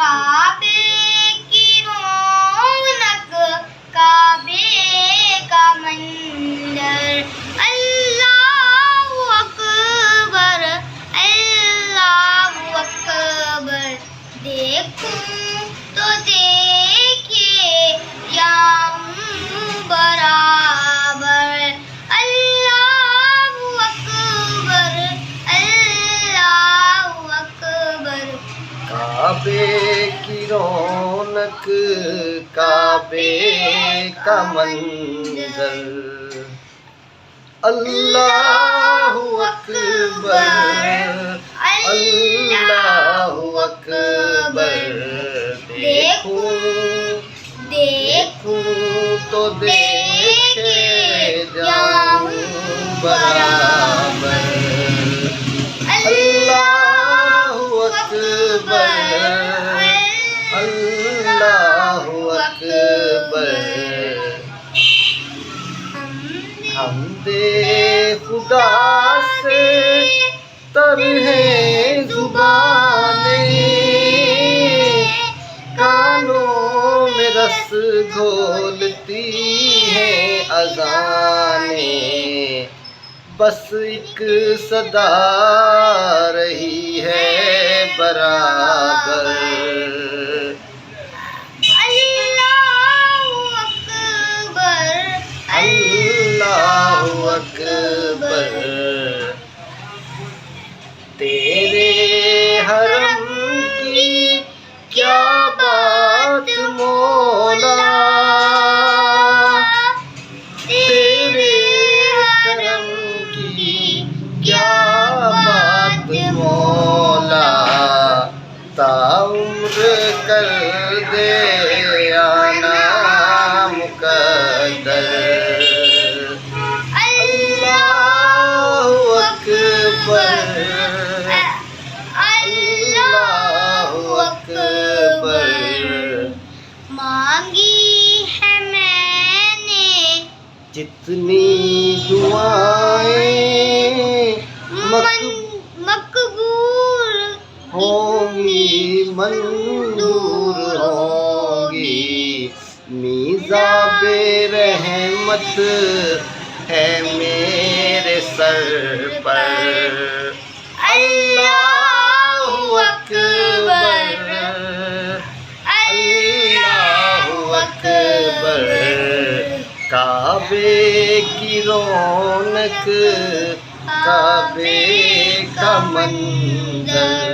काबे की रौनक, काबे का मंजर। अल्लाहु अकबर, अल्लाहु अकबर। देखूं तो देखिए याऊं बराबर। अल्लाहु अकबर, अल्लाहु अकबर। काबे की रौनक, काबे का मंजर। अल्लाहु अकबर, अल्लाहु अकबर। देखूं तो देखे जाऊं बराबर। अल्लाहु अकबर, अल्लाहु अकबर। हमदे खुदा से तर है जुबानें, कानों में रस घोलती हैं अज़ानें। बस एक सदा रही है बराबर। अल्लाहु अकबर, अल्लाहु अकबर। तेरे हरम की क्या बात मौला, तेरे करम की क्या बात मौला। ताउम्र कर दे आना मुक़द्दर। अल्लाहु अकबर, अल्लाहु अकबर। मांगी है मैंने जितनी दुआएं मकबूल होंगी, मंजूर होंगी। मीज़ाबे रहमत है मेरे सर पर। अल्लाहु अकबर, अल्लाहु अकबर। काबे की रौनक, काबे का मंजर।